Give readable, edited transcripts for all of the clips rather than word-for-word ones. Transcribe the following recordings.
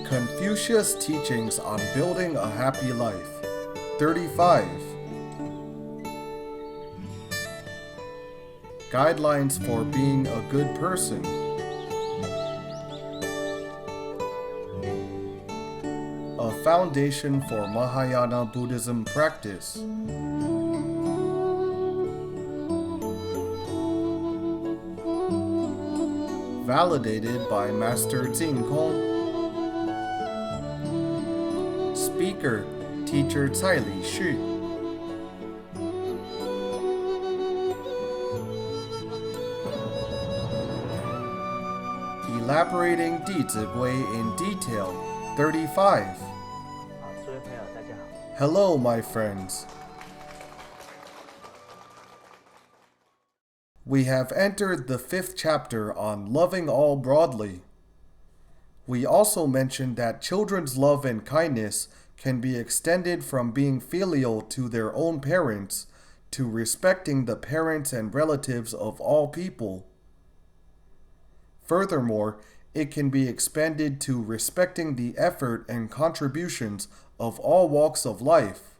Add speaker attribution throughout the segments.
Speaker 1: Confucius Teachings on Building a Happy Life. 35. Guidelines for being a good person. A foundation for Mahayana Buddhism practice. Validated by Master Dizigui. Speaker, Teacher Tsai Lixu. Elaborating Dizigui in detail. 35. Hello, my friends. We have entered the 5th chapter on loving all broadly. We also mentioned that children's love and kindness can be extended from being filial to their own parents to respecting the parents and relatives of all people. Furthermore, it can be expanded to respecting the effort and contributions of all walks of life.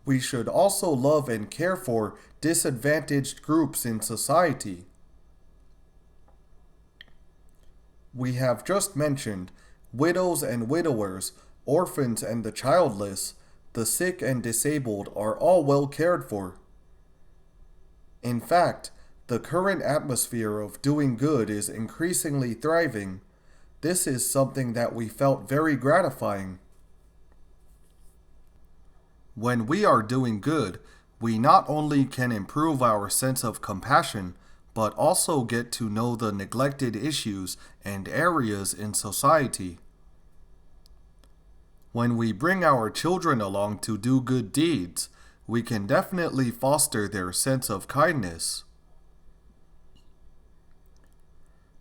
Speaker 1: We should also love and care for disadvantaged groups in society. We have just mentioned widows and widowers, orphans and the childless, the sick and disabled are all well cared for. In fact, the current atmosphere of doing good is increasingly thriving. This is something that we felt very gratifying. When we are doing good, we not only can improve our sense of compassion, but also get to know the neglected issues and areas in society. When we bring our children along to do good deeds, we can definitely foster their sense of kindness.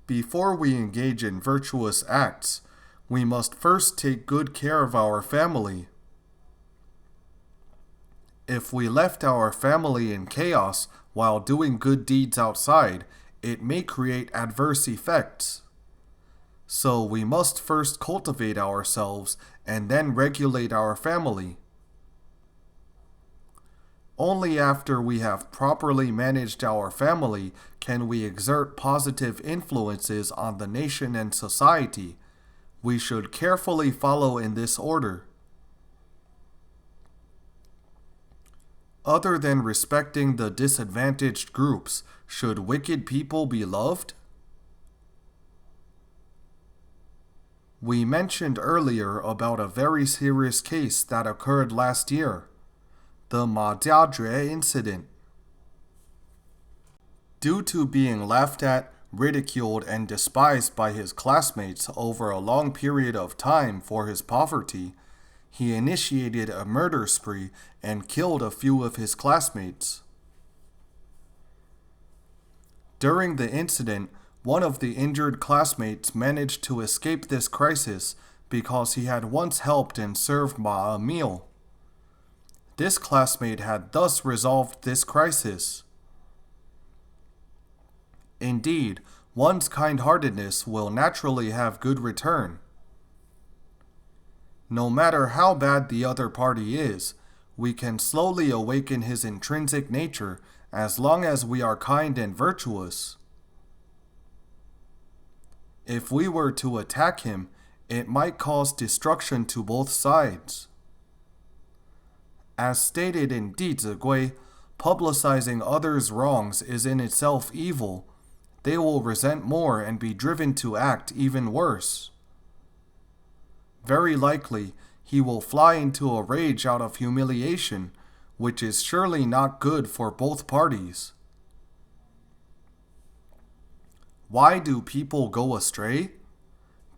Speaker 1: Before we engage in virtuous acts, we must first take good care of our family. If we left our family in chaos while doing good deeds outside, it may create adverse effects. So we must first cultivate ourselves and then regulate our family. Only after we have properly managed our family can we exert positive influences on the nation and society. We should carefully follow in this order. Other than respecting the disadvantaged groups, should wicked people be loved? We mentioned earlier about a very serious case that occurred last year, the Ma Jiajue incident. Due to being laughed at, ridiculed, and despised by his classmates over a long period of time for his poverty, he initiated a murder spree and killed a few of his classmates. During the incident, one of the injured classmates managed to escape this crisis because he had once helped and served Ma a meal. This classmate had thus resolved this crisis. Indeed, one's kind-heartedness will naturally have good return. No matter how bad the other party is, we can slowly awaken his intrinsic nature as long as we are kind and virtuous. If we were to attack him, it might cause destruction to both sides. As stated in Dizigui, publicizing others' wrongs is in itself evil. They will resent more and be driven to act even worse. Very likely, he will fly into a rage out of humiliation, which is surely not good for both parties. Why do people go astray?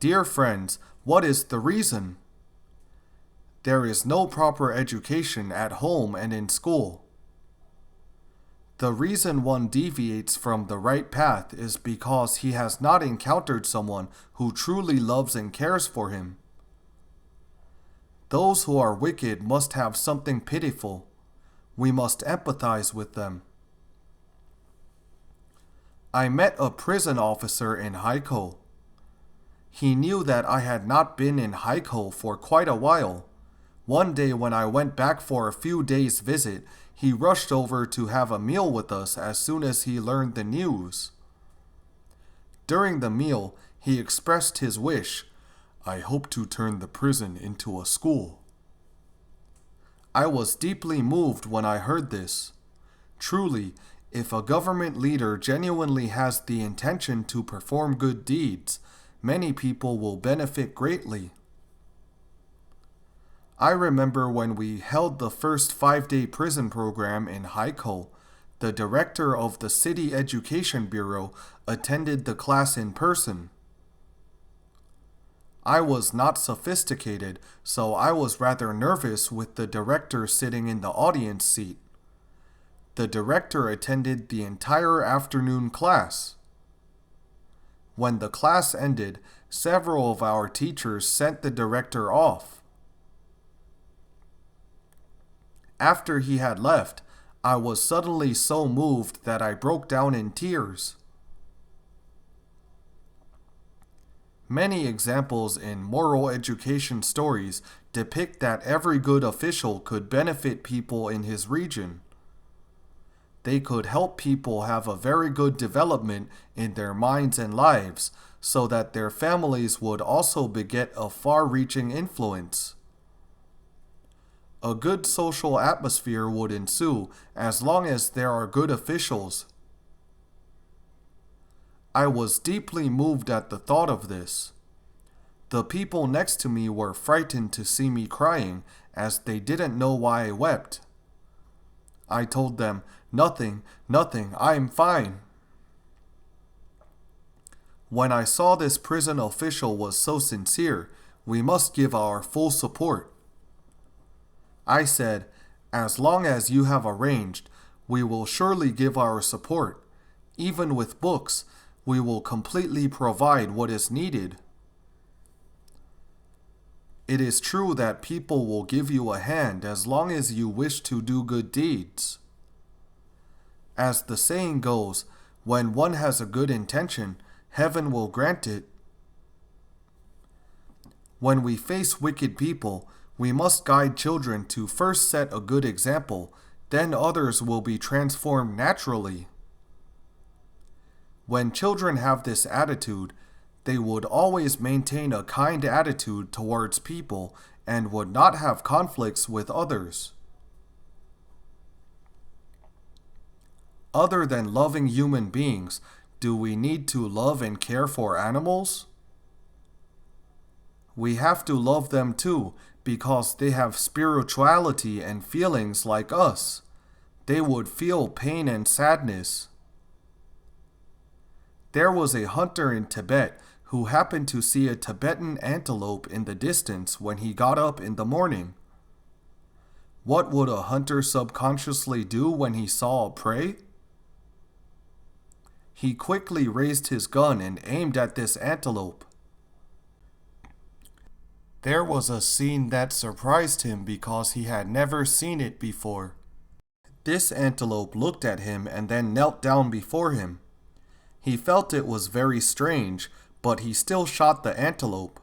Speaker 1: Dear friends, what is the reason? There is no proper education at home and in school. The reason one deviates from the right path is because he has not encountered someone who truly loves and cares for him. Those who are wicked must have something pitiful. We must empathize with them. I met a prison officer in Haikou. He knew that I had not been in Haikou for quite a while. One day when I went back for a few days' visit, he rushed over to have a meal with us as soon as he learned the news. During the meal, he expressed his wish, "I hope to turn the prison into a school." I was deeply moved when I heard this. Truly, if a government leader genuinely has the intention to perform good deeds, many people will benefit greatly. I remember when we held the first 5-day prison program in Haikou, the director of the City Education Bureau attended the class in person. I was not sophisticated, so I was rather nervous with the director sitting in the audience seat. The director attended the entire afternoon class. When the class ended, several of our teachers sent the director off. After he had left, I was suddenly so moved that I broke down in tears. Many examples in moral education stories depict that every good official could benefit people in his region. They could help people have a very good development in their minds and lives, so that their families would also beget a far-reaching influence. A good social atmosphere would ensue as long as there are good officials. I was deeply moved at the thought of this. The people next to me were frightened to see me crying, as they didn't know why I wept. I told them, "Nothing, I'm fine." When I saw this prison official was so sincere, we must give our full support. I said, "As long as you have arranged, we will surely give our support. Even with books, we will completely provide what is needed." It is true that people will give you a hand as long as you wish to do good deeds. As the saying goes, when one has a good intention, heaven will grant it. When we face wicked people, we must guide children to first set a good example, then others will be transformed naturally. When children have this attitude, they would always maintain a kind attitude towards people and would not have conflicts with others. Other than loving human beings, do we need to love and care for animals? We have to love them too, because they have spirituality and feelings like us. They would feel pain and sadness. There was a hunter in Tibet who happened to see a Tibetan antelope in the distance when he got up in the morning. What would a hunter subconsciously do when he saw a prey? He quickly raised his gun and aimed at this antelope. There was a scene that surprised him because he had never seen it before. This antelope looked at him and then knelt down before him. He felt it was very strange, but he still shot the antelope.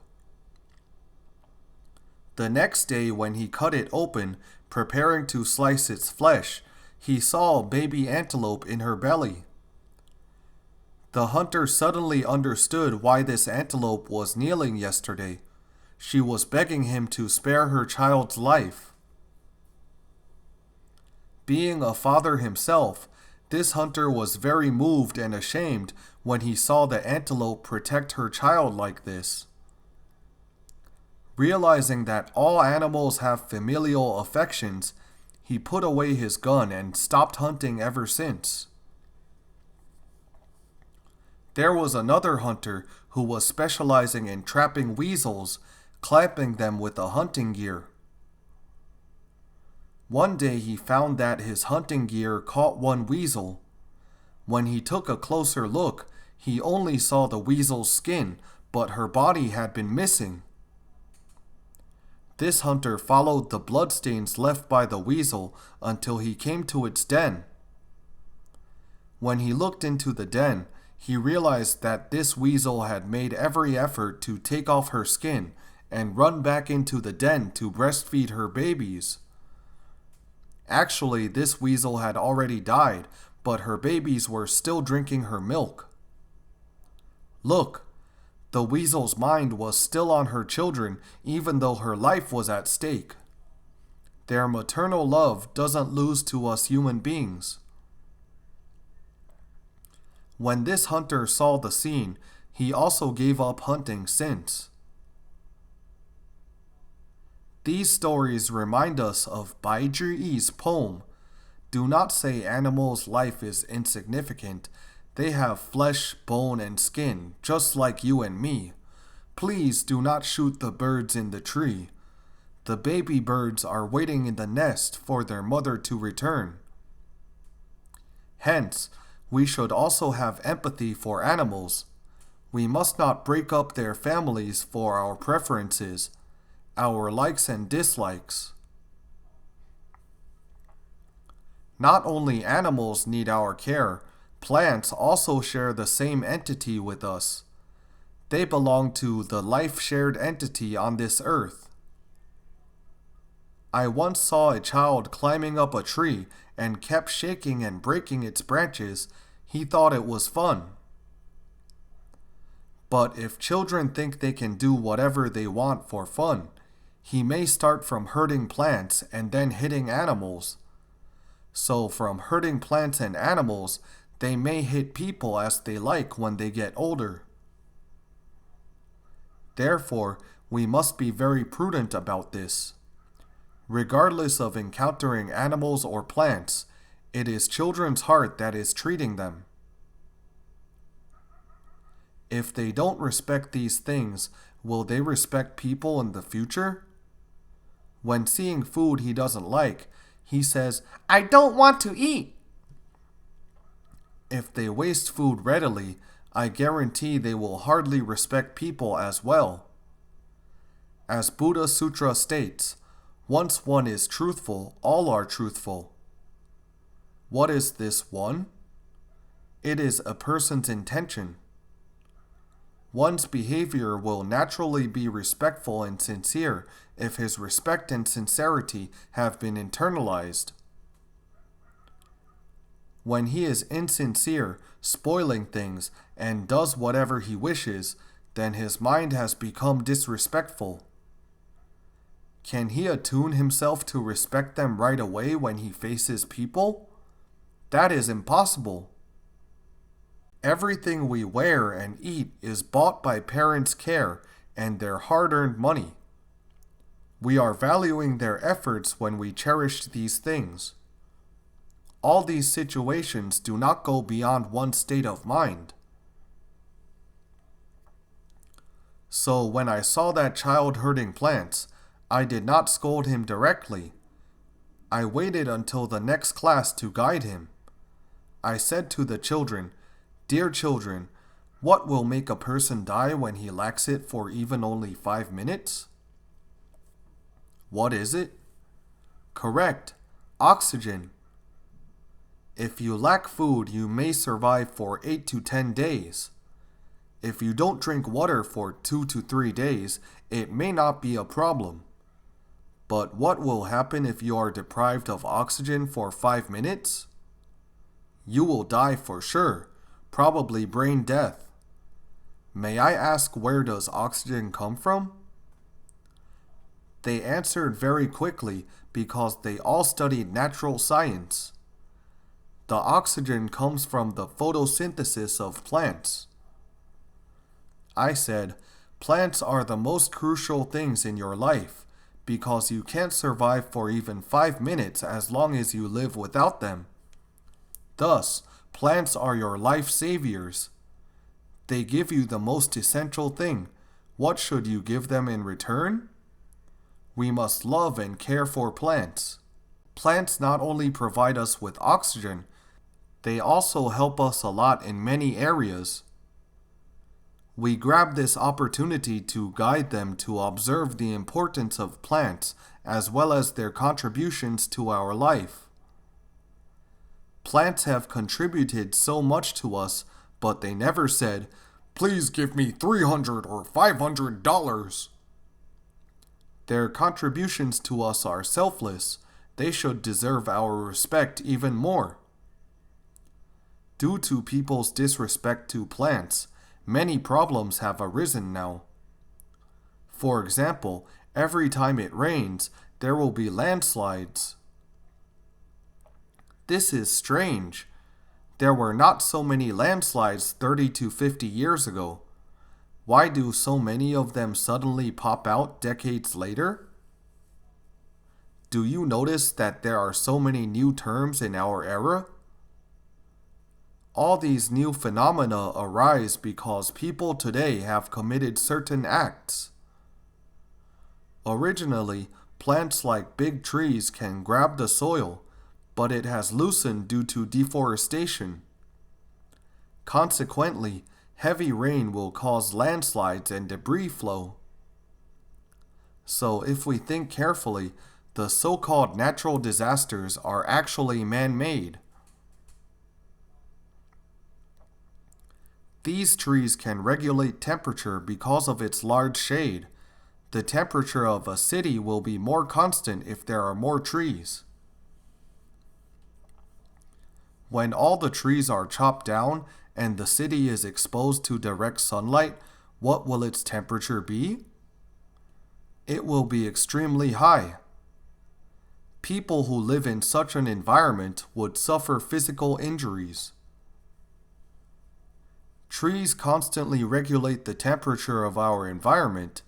Speaker 1: The next day when he cut it open, preparing to slice its flesh, he saw a baby antelope in her belly. The hunter suddenly understood why this antelope was kneeling yesterday. She was begging him to spare her child's life. Being a father himself, this hunter was very moved and ashamed when he saw the antelope protect her child like this. Realizing that all animals have familial affections, he put away his gun and stopped hunting ever since. There was another hunter who was specializing in trapping weasels, clamping them with a hunting gear. One day he found that his hunting gear caught one weasel. When he took a closer look, he only saw the weasel's skin, but her body had been missing. This hunter followed the bloodstains left by the weasel until he came to its den. When he looked into the den, he realized that this weasel had made every effort to take off her skin and run back into the den to breastfeed her babies. Actually, this weasel had already died, but her babies were still drinking her milk. Look, the weasel's mind was still on her children even though her life was at stake. Their maternal love doesn't lose to us human beings. When this hunter saw the scene, he also gave up hunting since. These stories remind us of Dizigui's poem. Do not say animals' life is insignificant. They have flesh, bone, and skin, just like you and me. Please do not shoot the birds in the tree. The baby birds are waiting in the nest for their mother to return. Hence, we should also have empathy for animals. We must not break up their families for our preferences, our likes and dislikes. Not only animals need our care, plants also share the same entity with us. They belong to the life-shared entity on this earth. I once saw a child climbing up a tree and kept shaking and breaking its branches. He thought it was fun. But if children think they can do whatever they want for fun, he may start from hurting plants and then hitting animals. So from hurting plants and animals, they may hit people as they like when they get older. Therefore, we must be very prudent about this. Regardless of encountering animals or plants, it is children's heart that is treating them. If they don't respect these things, will they respect people in the future? When seeing food he doesn't like, he says, "I don't want to eat." If they waste food readily, I guarantee they will hardly respect people as well. As Buddha Sutra states, once one is truthful, all are truthful. What is this one? It is a person's intention. One's behavior will naturally be respectful and sincere if his respect and sincerity have been internalized. When he is insincere, spoiling things, and does whatever he wishes, then his mind has become disrespectful. Can he attune himself to respect them right away when he faces people? That is impossible. Everything we wear and eat is bought by parents' care and their hard-earned money. We are valuing their efforts when we cherish these things. All these situations do not go beyond one state of mind. So when I saw that child hurting plants, I did not scold him directly. I waited until the next class to guide him. I said to the children, "Dear children, what will make a person die when he lacks it for even only 5 minutes? What is it? Correct, oxygen. If you lack food, you may survive for 8 to 10 days. If you don't drink water for 2 to 3 days, it may not be a problem. But what will happen if you are deprived of oxygen for 5 minutes? You will die for sure, probably brain death. May I ask, where does oxygen come from?" They answered very quickly because they all studied natural science. The oxygen comes from the photosynthesis of plants. I said, plants are the most crucial things in your life because you can't survive for even 5 minutes as long as you live without them. Thus, plants are your life saviors. They give you the most essential thing. What should you give them in return? We must love and care for plants. Plants not only provide us with oxygen, they also help us a lot in many areas. We grab this opportunity to guide them to observe the importance of plants as well as their contributions to our life. Plants have contributed so much to us, but they never said, "Please give me $300 or $500. Their contributions to us are selfless. They should deserve our respect even more. Due to people's disrespect to plants, many problems have arisen now. For example, every time it rains, there will be landslides. This is strange. There were not so many landslides 30 to 50 years ago. Why do so many of them suddenly pop out decades later? Do you notice that there are so many new terms in our era? All these new phenomena arise because people today have committed certain acts. Originally, plants like big trees can grab the soil, but it has loosened due to deforestation. Consequently, heavy rain will cause landslides and debris flow. So if we think carefully, the so-called natural disasters are actually man-made. These trees can regulate temperature because of its large shade. The temperature of a city will be more constant if there are more trees. When all the trees are chopped down and the city is exposed to direct sunlight, what will its temperature be? It will be extremely high. People who live in such an environment would suffer physical injuries. Trees constantly regulate the temperature of our environment.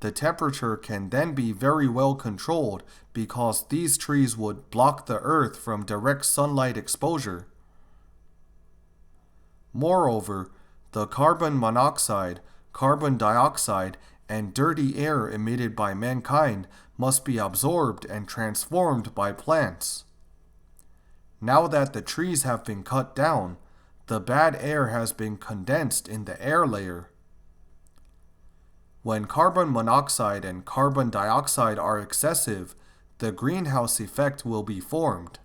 Speaker 1: The temperature can then be very well controlled because these trees would block the earth from direct sunlight exposure. Moreover, the carbon monoxide, carbon dioxide, and dirty air emitted by mankind must be absorbed and transformed by plants. Now that the trees have been cut down, the bad air has been condensed in the air layer. When carbon monoxide and carbon dioxide are excessive, the greenhouse effect will be formed.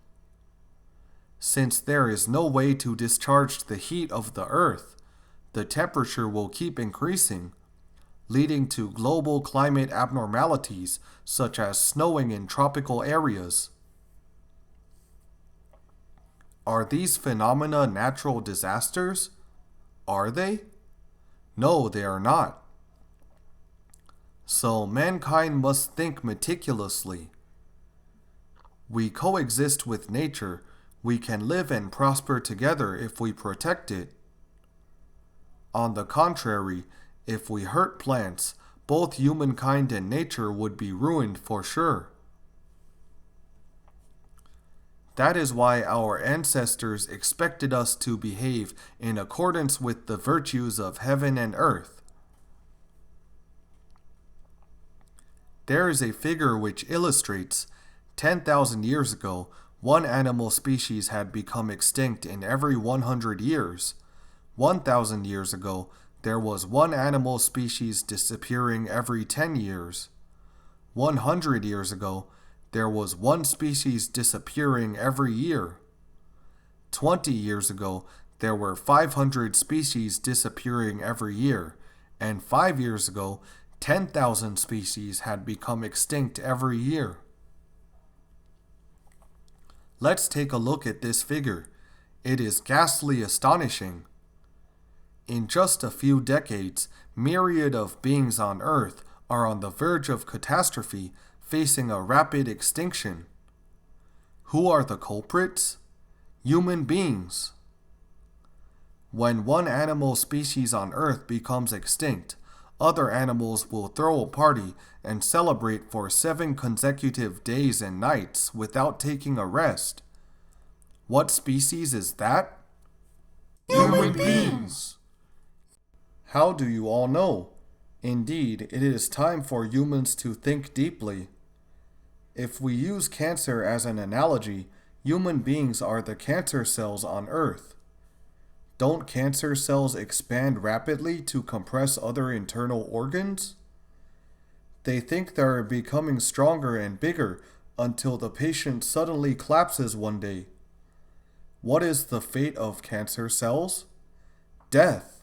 Speaker 1: Since there is no way to discharge the heat of the earth, the temperature will keep increasing, leading to global climate abnormalities such as snowing in tropical areas. Are these phenomena natural disasters? Are they? No, they are not. So mankind must think meticulously. We coexist with nature. We can live and prosper together if we protect it. On the contrary, if we hurt plants, both humankind and nature would be ruined for sure. That is why our ancestors expected us to behave in accordance with the virtues of heaven and earth. There is a figure which illustrates 10,000 years ago, one animal species had become extinct in every 100 years. 1,000 years ago, there was one animal species disappearing every 10 years. 100 years ago, there was one species disappearing every year. 20 years ago, there were 500 species disappearing every year, and 5 years ago, 10,000 species had become extinct every year. Let's take a look at this figure. It is ghastly astonishing. In just a few decades, myriad of beings on Earth are on the verge of catastrophe, facing a rapid extinction. Who are the culprits? Human beings. When one animal species on Earth becomes extinct, other animals will throw a party and celebrate for 7 consecutive days and nights without taking a rest. What species is that?
Speaker 2: Human beings!
Speaker 1: How do you all know? Indeed, it is time for humans to think deeply. If we use cancer as an analogy, human beings are the cancer cells on Earth. Don't cancer cells expand rapidly to compress other internal organs? They think they are becoming stronger and bigger until the patient suddenly collapses one day. What is the fate of cancer cells? death.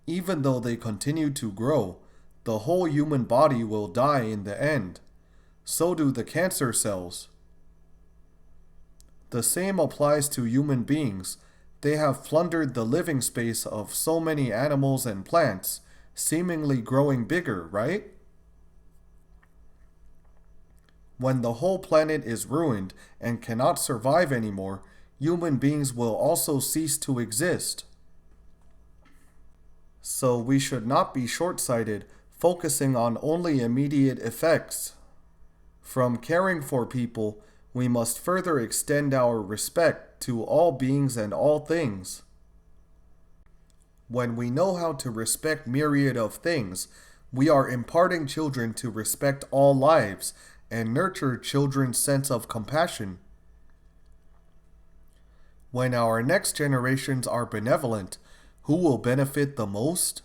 Speaker 1: Even though they continue to grow, the whole human body will die in the end. So do the cancer cells. The same applies to human beings. They have plundered the living space of so many animals and plants, seemingly growing bigger, right? When the whole planet is ruined and cannot survive anymore, human beings will also cease to exist. So we should not be short-sighted, focusing on only immediate effects. From caring for people, we must further extend our respect to all beings and all things. When we know how to respect myriad of things, we are imparting children to respect all lives and nurture children's sense of compassion. When our next generations are benevolent, who will benefit the most?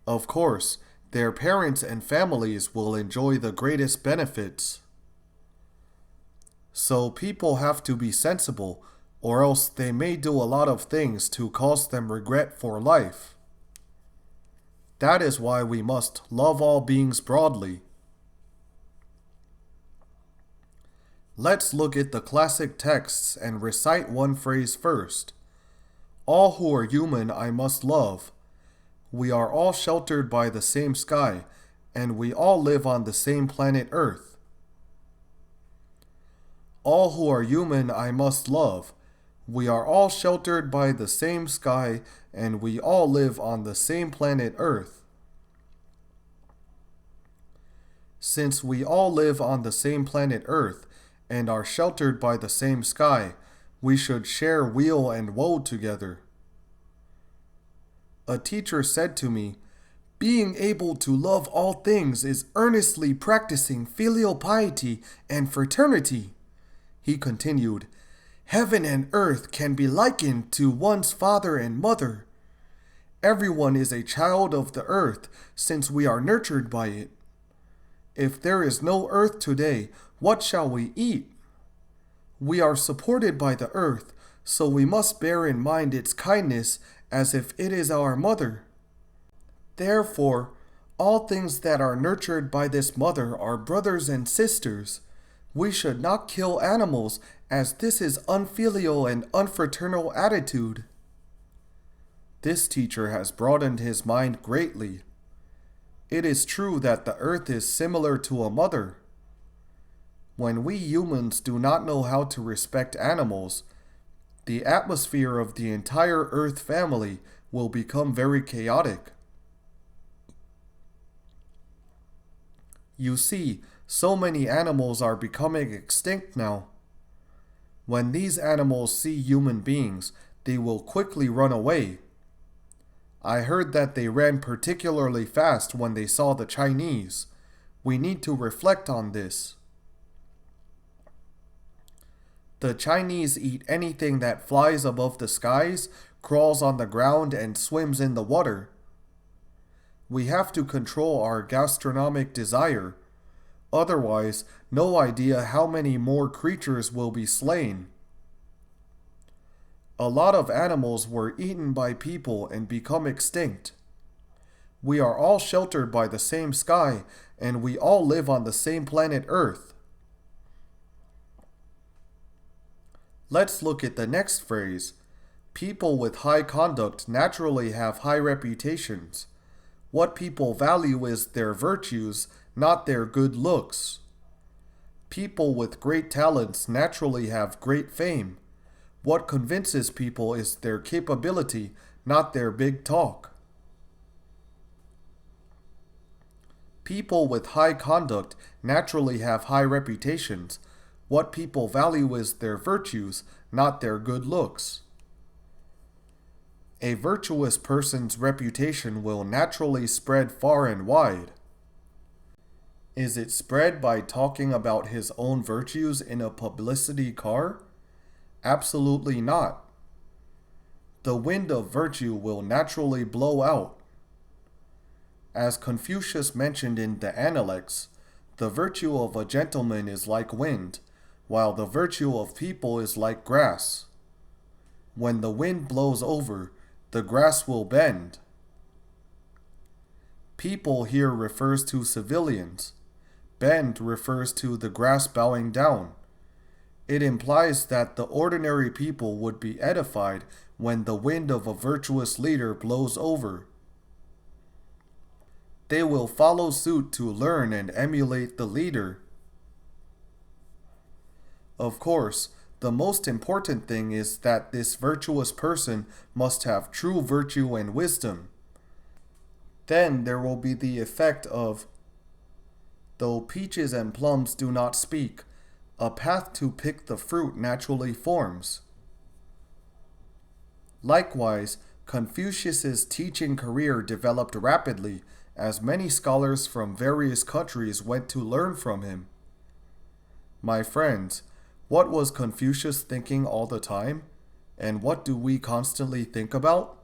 Speaker 1: Of course, their parents and families will enjoy the greatest benefits. So people have to be sensible, or else they may do a lot of things to cause them regret for life. That is why we must love all beings broadly. Let's look at the classic texts and recite one phrase first. All who are human I must love. We are all sheltered by the same sky, and we all live on the same planet Earth. All who are human I must love. We are all sheltered by the same sky, and we all live on the same planet Earth. Since we all live on the same planet Earth, and are sheltered by the same sky, we should share weal and woe together. A teacher said to me, "Being able to love all things is earnestly practicing filial piety and fraternity." He continued, "Heaven and earth can be likened to one's father and mother. Everyone is a child of the earth since we are nurtured by it. If there is no earth today, what shall we eat? We are supported by the earth, so we must bear in mind its kindness as if it is our mother. Therefore, all things that are nurtured by this mother are brothers and sisters. We should not kill animals, as this is unfilial and unfraternal attitude." This teacher has broadened his mind greatly. It is true that the earth is similar to a mother. When we humans do not know how to respect animals, the atmosphere of the entire Earth family will become very chaotic. You see, so many animals are becoming extinct now. When these animals see human beings, they will quickly run away. I heard that they ran particularly fast when they saw the Chinese. We need to reflect on this. The Chinese eat anything that flies above the skies, crawls on the ground, and swims in the water. We have to control our gastronomic desire. Otherwise, no idea how many more creatures will be slain. A lot of animals were eaten by people and become extinct. We are all sheltered by the same sky, and we all live on the same planet Earth. Let's look at the next phrase. People with high conduct naturally have high reputations. What people value is their virtues, not their good looks. People with great talents naturally have great fame. What convinces people is their capability, not their big talk. People with high conduct naturally have high reputations. What people value is their virtues, not their good looks. A virtuous person's reputation will naturally spread far and wide. Is it spread by talking about his own virtues in a publicity car? Absolutely not. The wind of virtue will naturally blow out. As Confucius mentioned in the Analects, the virtue of a gentleman is like wind, while the virtue of people is like grass. When the wind blows over, the grass will bend. People here refers to civilians. Bend refers to the grass bowing down. It implies that the ordinary people would be edified when the wind of a virtuous leader blows over. They will follow suit to learn and emulate the leader. Of course, the most important thing is that this virtuous person must have true virtue and wisdom. Then there will be the effect of, though peaches and plums do not speak, a path to pick the fruit naturally forms. Likewise, Confucius's teaching career developed rapidly as many scholars from various countries went to learn from him. My friends, what was Confucius thinking all the time? And what do we constantly think about?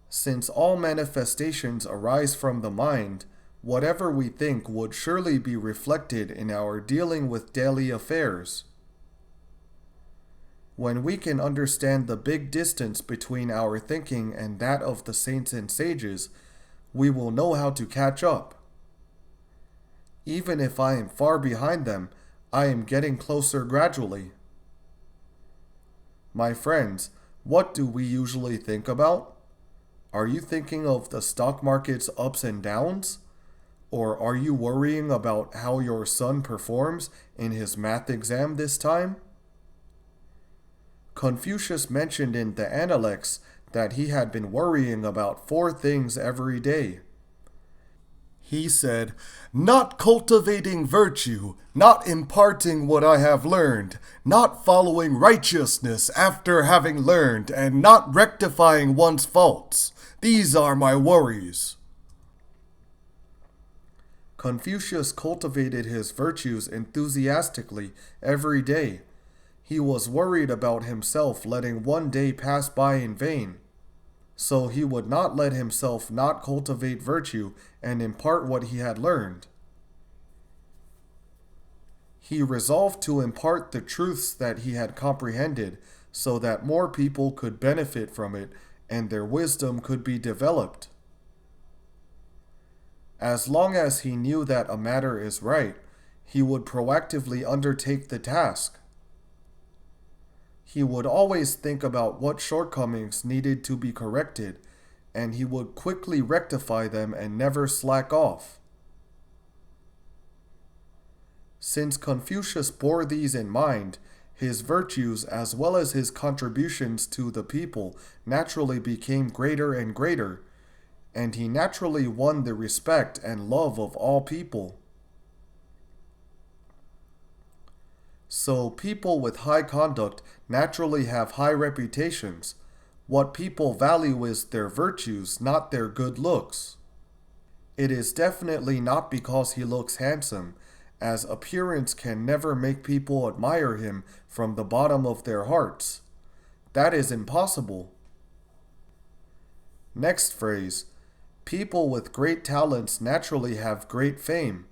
Speaker 1: Since all manifestations arise from the mind, whatever we think would surely be reflected in our dealing with daily affairs. When we can understand the big distance between our thinking and that of the saints and sages, we will know how to catch up. Even if I am far behind them, I am getting closer gradually. My friends, what do we usually think about? Are you thinking of the stock market's ups and downs? Or are you worrying about how your son performs in his math exam this time? Confucius mentioned in the Analects that he had been worrying about 4 things every day. He said, "Not cultivating virtue, not imparting what I have learned, not following righteousness after having learned, and not rectifying one's faults. These are my worries." Confucius cultivated his virtues enthusiastically every day. He was worried about himself letting one day pass by in vain. So he would not let himself not cultivate virtue and impart what he had learned. He resolved to impart the truths that he had comprehended so that more people could benefit from it and their wisdom could be developed. As long as he knew that a matter is right, he would proactively undertake the task. He would always think about what shortcomings needed to be corrected, and he would quickly rectify them and never slack off. Since Confucius bore these in mind, his virtues as well as his contributions to the people naturally became greater and greater, and he naturally won the respect and love of all people. So people with high conduct naturally have high reputations. What people value is their virtues, not their good looks. It is definitely not because he looks handsome, as appearance can never make people admire him from the bottom of their hearts. That is impossible. Next phrase. People with great talents naturally have great fame.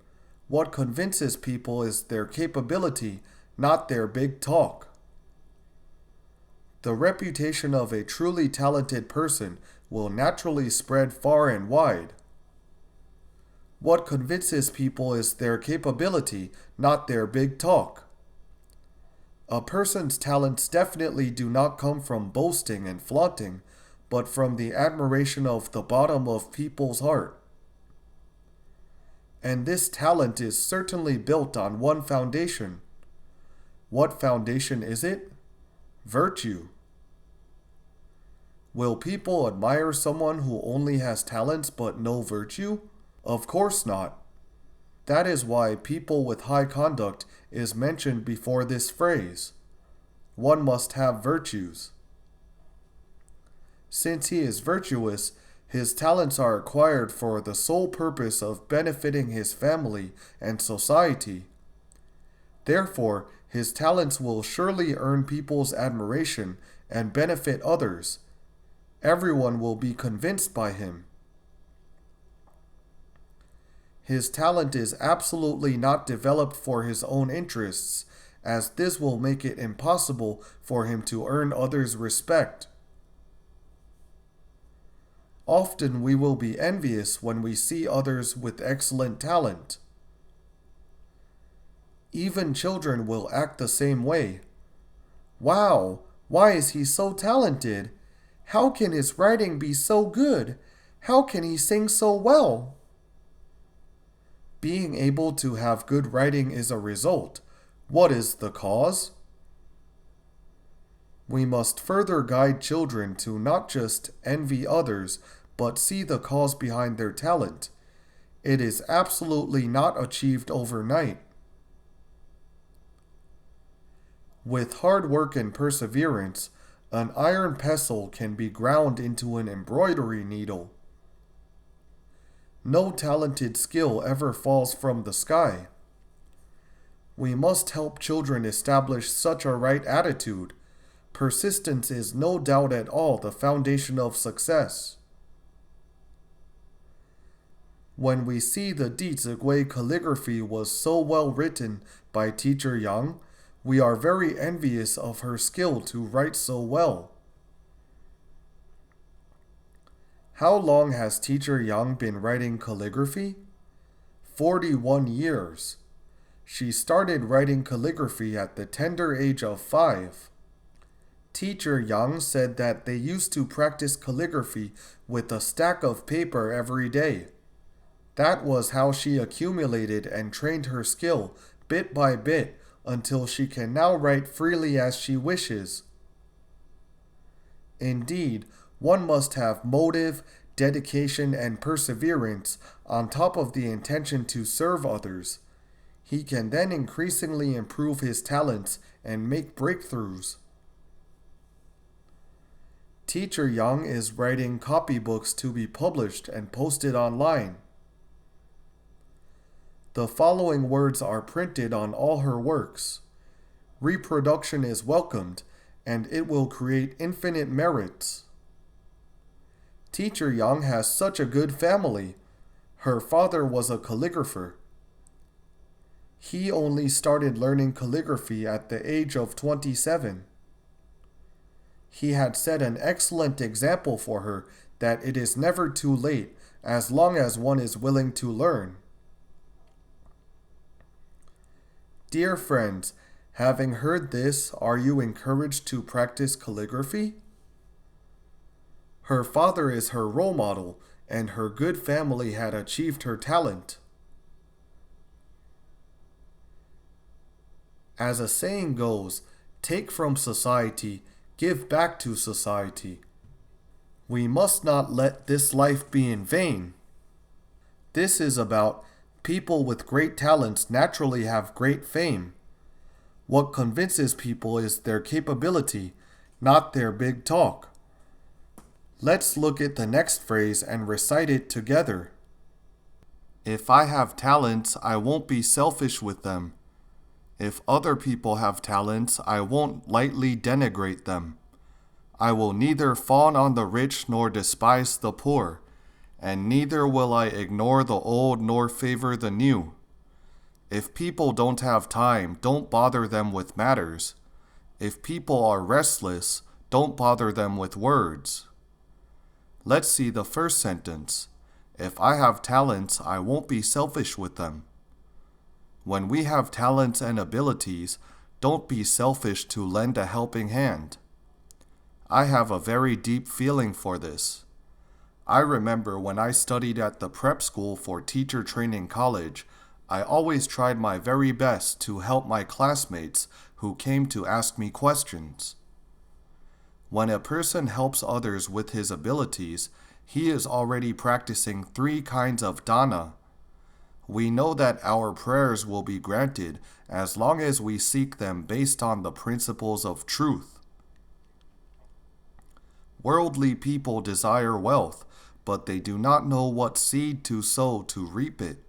Speaker 1: What convinces people is their capability, not their big talk. The reputation of a truly talented person will naturally spread far and wide. What convinces people is their capability, not their big talk. A person's talents definitely do not come from boasting and flaunting, but from the admiration of the bottom of people's heart. And this talent is certainly built on one foundation. What foundation is it? Virtue. Will people admire someone who only has talents but no virtue? Of course not. That is why people with high conduct is mentioned before this phrase. One must have virtues. Since he is virtuous, his talents are acquired for the sole purpose of benefiting his family and society. Therefore, his talents will surely earn people's admiration and benefit others. Everyone will be convinced by him. His talent is absolutely not developed for his own interests, as this will make it impossible for him to earn others' respect. Often we will be envious when we see others with excellent talent. Even children will act the same way. Wow, why is he so talented? How can his writing be so good? How can he sing so well? Being able to have good writing is a result. What is the cause? We must further guide children to not just envy others, but see the cause behind their talent. It is absolutely not achieved overnight. With hard work and perseverance, an iron pestle can be ground into an embroidery needle. No talented skill ever falls from the sky. We must help children establish such a right attitude. Persistence is no doubt at all the foundation of success. When we see the Dizigui calligraphy was so well written by Teacher Yang, we are very envious of her skill to write so well. How long has Teacher Yang been writing calligraphy? 41 years. She started writing calligraphy at the tender age of 5. Teacher Yang said that they used to practice calligraphy with a stack of paper every day. That was how she accumulated and trained her skill bit by bit until she can now write freely as she wishes. Indeed, one must have motive, dedication, and perseverance on top of the intention to serve others. He can then increasingly improve his talents and make breakthroughs. Teacher Yang is writing copybooks to be published and posted online. The following words are printed on all her works. Reproduction is welcomed, and it will create infinite merits. Teacher Yang has such a good family. Her father was a calligrapher. He only started learning calligraphy at the age of 27. He had set an excellent example for her that it is never too late as long as one is willing to learn. Dear friends, having heard this, are you encouraged to practice calligraphy? Her father is her role model, and her good family had achieved her talent. As a saying goes, take from society, give back to society. We must not let this life be in vain. This is about people with great talents naturally have great fame. What convinces people is their capability, not their big talk. Let's look at the next phrase and recite it together. If I have talents, I won't be selfish with them. If other people have talents, I won't lightly denigrate them. I will neither fawn on the rich nor despise the poor, and neither will I ignore the old nor favor the new. If people don't have time, don't bother them with matters. If people are restless, don't bother them with words. Let's see the first sentence. If I have talents, I won't be selfish with them. When we have talents and abilities, don't be selfish to lend a helping hand. I have a very deep feeling for this. I remember when I studied at the prep school for teacher training college, I always tried my very best to help my classmates who came to ask me questions. When a person helps others with his abilities, he is already practicing 3 kinds of dana. We know that our prayers will be granted as long as we seek them based on the principles of truth. Worldly people desire wealth, but they do not know what seed to sow to reap it.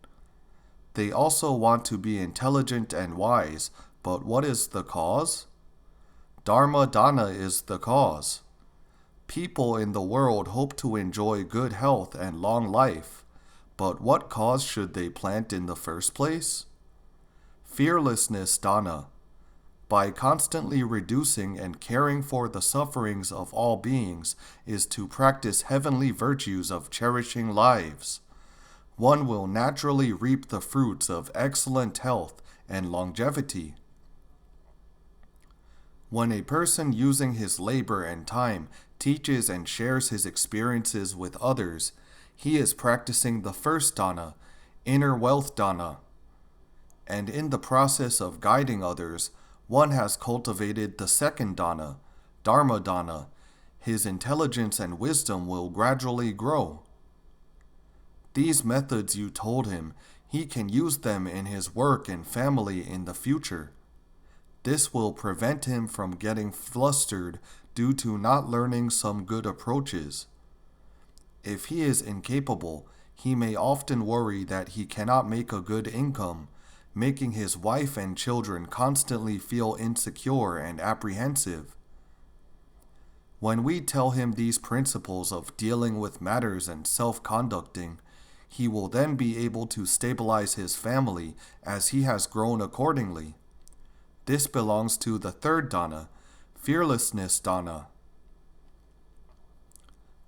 Speaker 1: They also want to be intelligent and wise, but what is the cause? Dharma dana is the cause. People in the world hope to enjoy good health and long life, but what cause should they plant in the first place? Fearlessness dana. by constantly reducing and caring for the sufferings of all beings is to practice heavenly virtues of cherishing lives. One will naturally reap the fruits of excellent health and longevity. When a person using his labor and time teaches and shares his experiences with others, he is practicing the first dana, inner wealth dana. And in the process of guiding others, one has cultivated the second dana, dharma dana. His intelligence and wisdom will gradually grow. These methods you told him, he can use them in his work and family in the future. This will prevent him from getting flustered due to not learning some good approaches. If he is incapable, he may often worry that he cannot make a good income, making his wife and children constantly feel insecure and apprehensive. When we tell him these principles of dealing with matters and self-conducting, he will then be able to stabilize his family as he has grown accordingly. This belongs to the third dana, fearlessness dana.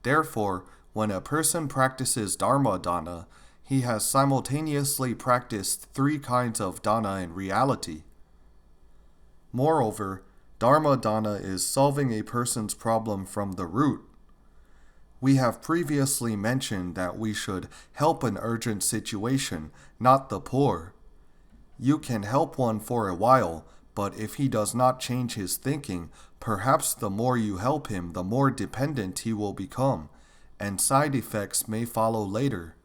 Speaker 1: Therefore, when a person practices dharma dana, he has simultaneously practiced 3 kinds of dana in reality. Moreover, dharma dana is solving a person's problem from the root. We have previously mentioned that we should help an urgent situation, not the poor. You can help one for a while, but if he does not change his thinking, perhaps the more you help him, the more dependent he will become, and side effects may follow later.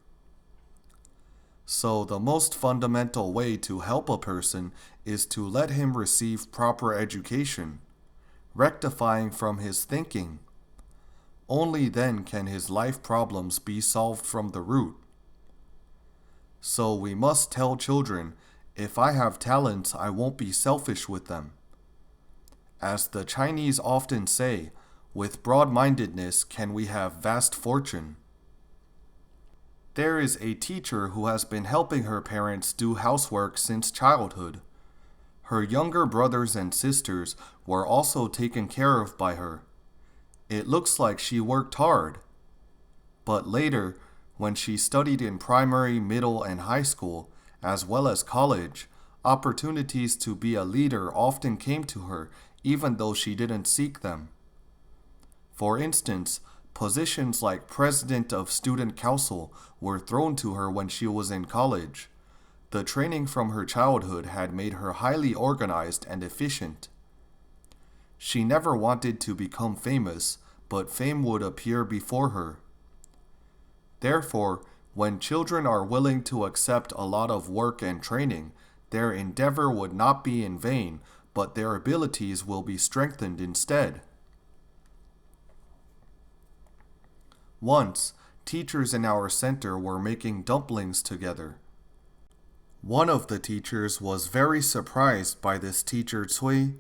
Speaker 1: So the most fundamental way to help a person is to let him receive proper education, rectifying from his thinking. Only then can his life problems be solved from the root. So we must tell children, if I have talents, I won't be selfish with them. As the Chinese often say, with broad-mindedness can we have vast fortune. There is a teacher who has been helping her parents do housework since childhood. Her younger brothers and sisters were also taken care of by her. It looks like she worked hard. But later, when she studied in primary, middle, and high school, as well as college, opportunities to be a leader often came to her even though she didn't seek them. For instance, positions like president of student council were thrown to her when she was in college. The training from her childhood had made her highly organized and efficient. She never wanted to become famous, but fame would appear before her. Therefore, when children are willing to accept a lot of work and training, their endeavor would not be in vain, but their abilities will be strengthened instead. Once, teachers in our center were making dumplings together. One of the teachers was very surprised by this teacher Tsai.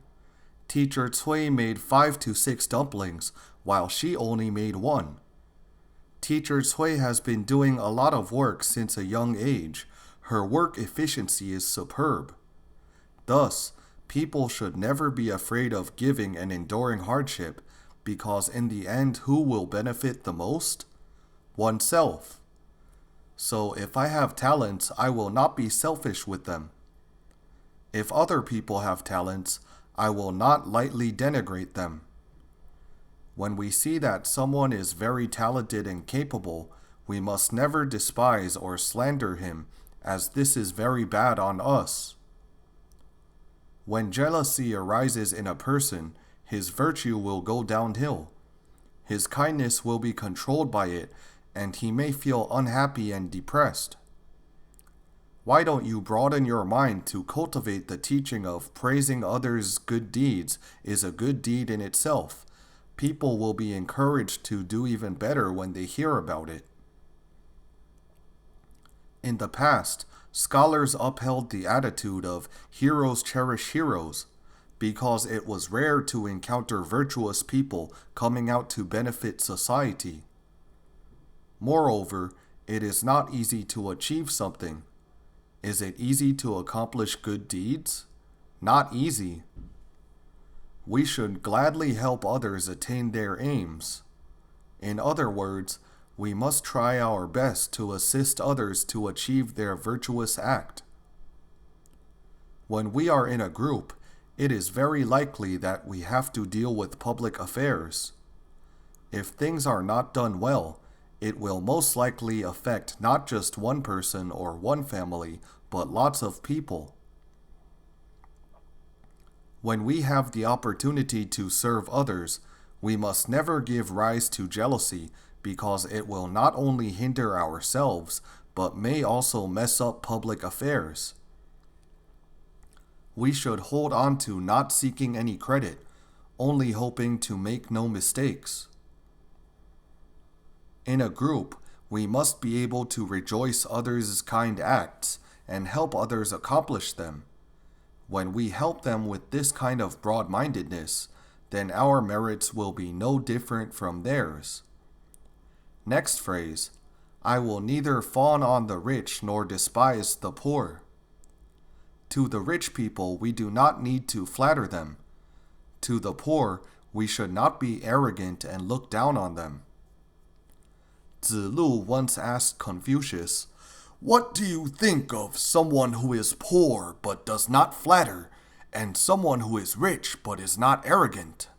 Speaker 1: Teacher Tsai made 5 to 6 dumplings, while she only made 1. Teacher Tsai has been doing a lot of work since a young age. Her work efficiency is superb. Thus, people should never be afraid of giving and enduring hardship, because in the end, who will benefit the most? Oneself. So if I have talents, I will not be selfish with them. If other people have talents, I will not lightly denigrate them. When we see that someone is very talented and capable, we must never despise or slander him, as this is very bad on us. When jealousy arises in a person, his virtue will go downhill. His kindness will be controlled by it, and he may feel unhappy and depressed. Why don't you broaden your mind to cultivate the teaching of praising others' good deeds is a good deed in itself? People will be encouraged to do even better when they hear about it. In the past, scholars upheld the attitude of heroes cherish heroes, because it was rare to encounter virtuous people coming out to benefit society. Moreover, it is not easy to achieve something. Is it easy to accomplish good deeds? Not easy. we should gladly help others attain their aims. In other words, we must try our best to assist others to achieve their virtuous act. When we are in a group, it is very likely that we have to deal with public affairs. If things are not done well, it will most likely affect not just one person or one family, but lots of people. When we have the opportunity to serve others, we must never give rise to jealousy, because it will not only hinder ourselves, but may also mess up public affairs. We should hold on to not seeking any credit, only hoping to make no mistakes. In a group, we must be able to rejoice others' kind acts and help others accomplish them. When we help them with this kind of broad-mindedness, then our merits will be no different from theirs. Next phrase, I will neither fawn on the rich nor despise the poor. To the rich people, we do not need to flatter them. To the poor, we should not be arrogant and look down on them. Zilu once asked Confucius, "What do you think of someone who is poor but does not flatter, and someone who is rich but is not arrogant?"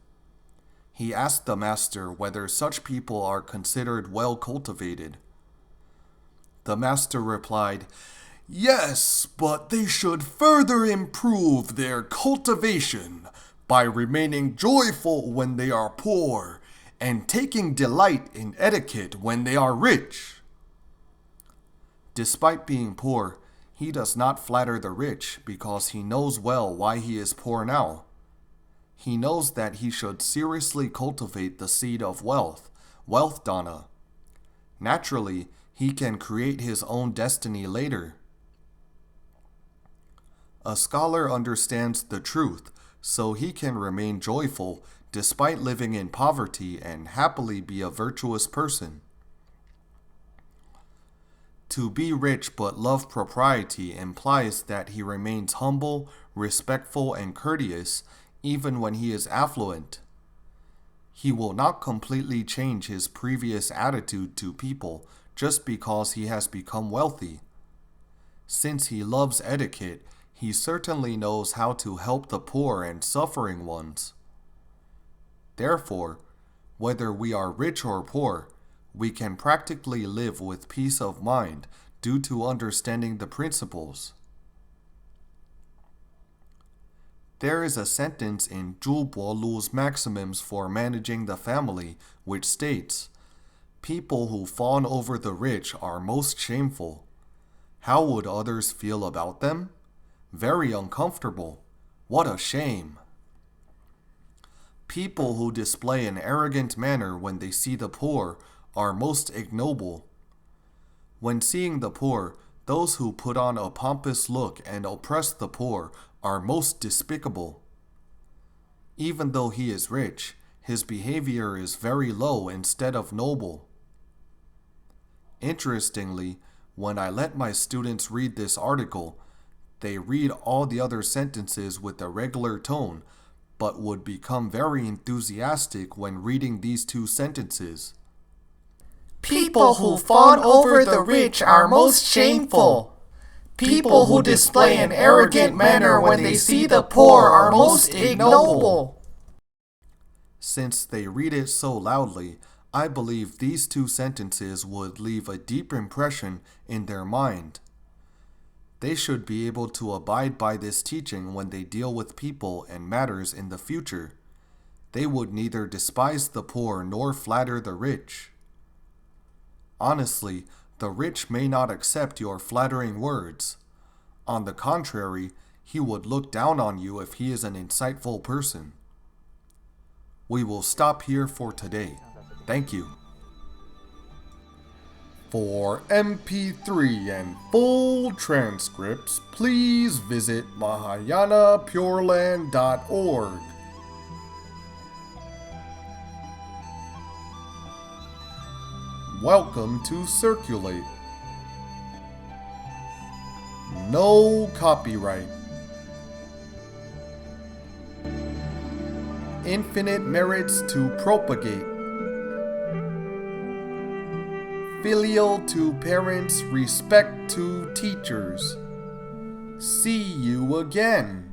Speaker 1: He asked the master whether such people are considered well cultivated. The master replied, "Yes, but they should further improve their cultivation by remaining joyful when they are poor and taking delight in etiquette when they are rich." Despite being poor, he does not flatter the rich because he knows well why he is poor now. He knows that he should seriously cultivate the seed of wealth, wealth dana. Naturally, he can create his own destiny later. A scholar understands the truth, so he can remain joyful despite living in poverty and happily be a virtuous person. To be rich but love propriety implies that he remains humble, respectful, and courteous even when he is affluent. He will not completely change his previous attitude to people just because he has become wealthy. Since he loves etiquette, he certainly knows how to help the poor and suffering ones. Therefore, whether we are rich or poor, we can practically live with peace of mind due to understanding the principles. There is a sentence in Zhu Lu's Maxims for Managing the Family which states, "People who fawn over the rich are most shameful. How would others feel about them? Very uncomfortable. What a shame." People who display an arrogant manner when they see the poor are most ignoble. When seeing the poor, those who put on a pompous look and oppress the poor are most despicable. Even though he is rich, his behavior is very low instead of noble. Interestingly, when I let my students read this article, they read all the other sentences with a regular tone, but would become very enthusiastic when reading these two sentences.
Speaker 2: People who fawn over the rich are most shameful. People who display an arrogant manner when they see the poor are most ignoble.
Speaker 1: Since they read it so loudly, I believe these two sentences would leave a deep impression in their mind. They should be able to abide by this teaching when they deal with people and matters in the future. They would neither despise the poor nor flatter the rich. Honestly, the rich may not accept your flattering words. On the contrary, he would look down on you if he is an insightful person. We will stop here for today. Thank you. For MP3 and full transcripts, please visit mahayanapureland.org. Welcome to Circulate. No copyright. infinite merits to propagate. Filial to parents, respect to teachers. See you again.